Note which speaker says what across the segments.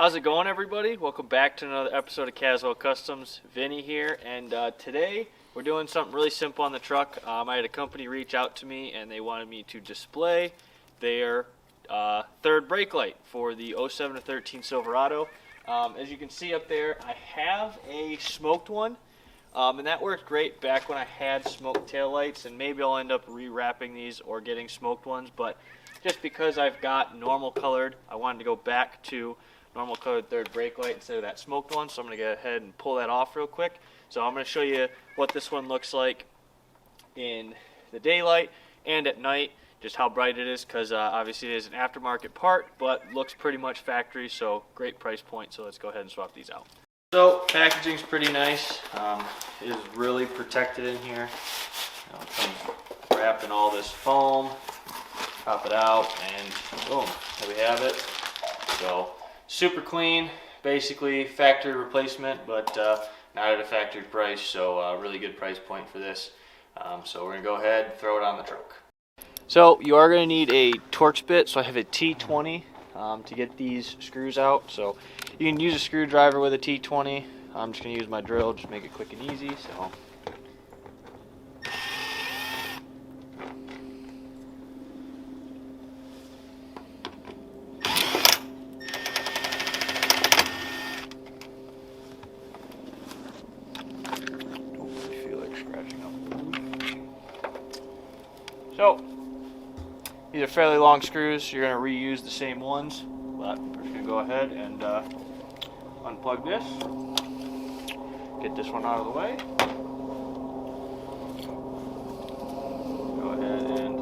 Speaker 1: How's it going, everybody? Welcome back to another episode of Caswell Customs. Vinny here, and today we're doing something really simple on the truck. I had a company reach out to me and they wanted me to display their third brake light for the 07 to 13 Silverado. As you can see up there, I have a smoked one, and that worked great back when I had smoked tail lights, and maybe I'll end up rewrapping these or getting smoked ones, but just because I've got normal colored, I wanted to go back to normal colored third brake light instead of that smoked one, so I'm going to go ahead and pull that off real quick. So I'm going to show you what this one looks like in the daylight and at night, just how bright it is, because obviously it is an aftermarket part, but looks pretty much factory, so great price point. So let's go ahead and swap these out. So packaging's pretty nice. It is really protected in here. It comes wrapped in all this foam. Pop it out and boom, there we have it. So super clean, basically factory replacement, but not at a factory price, so really good price point for this. So we're gonna go ahead and throw it on the truck. So you are gonna need a Torx bit, so I have a T20 to get these screws out. So you can use a screwdriver with a T20. I'm just gonna use my drill, just make it quick and easy. So these are fairly long screws. You're going to reuse the same ones, but we're just going to go ahead and unplug this. Get this one out of the way. Go ahead and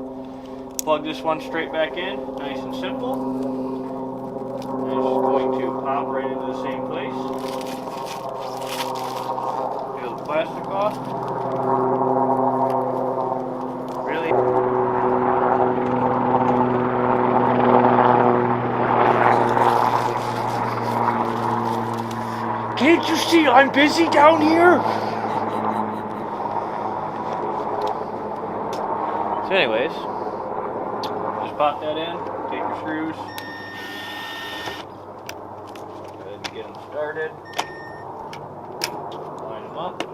Speaker 1: plug this one straight back in, nice and simple. And it's just going to pop right into the same place. Peel the plastic off. Can't you see I'm busy down here? So anyways, just pop that in, take your screws, go ahead and get them started, line them up.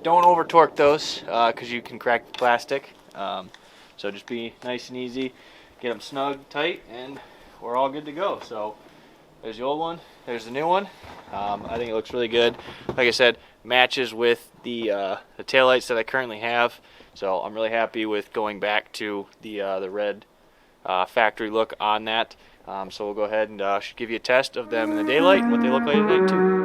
Speaker 1: Don't over torque those because you can crack the plastic. So just be nice and easy, get them snug, tight, and we're all good to go. So there's the old one, there's the new one. I think it looks really good. Like I said, matches with the taillights that I currently have. So I'm really happy with going back to the red factory look on that. So we'll go ahead and give you a test of them in the daylight and what they look like at night too.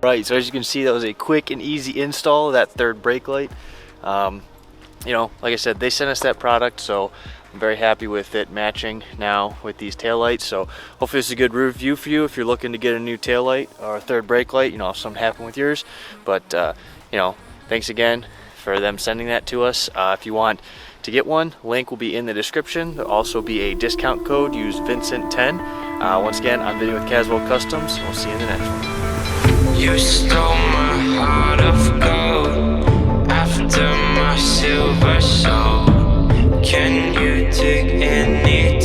Speaker 1: Right, so as you can see, that was a quick and easy install of that third brake light. You know, like I said, they sent us that product, so I'm very happy with it matching now with these tail lights. So hopefully this is a good review for you if you're looking to get a new tail light or a third brake light, you know, if something happened with yours. But you know, thanks again for them sending that to us. If you want to get one, link will be in the description. There'll also be a discount code. Use Vincent10. Once again, I'm Vinny with Caswell Customs. We'll see you in the next one.
Speaker 2: You stole my heart of gold after my silver soul. Can you dig any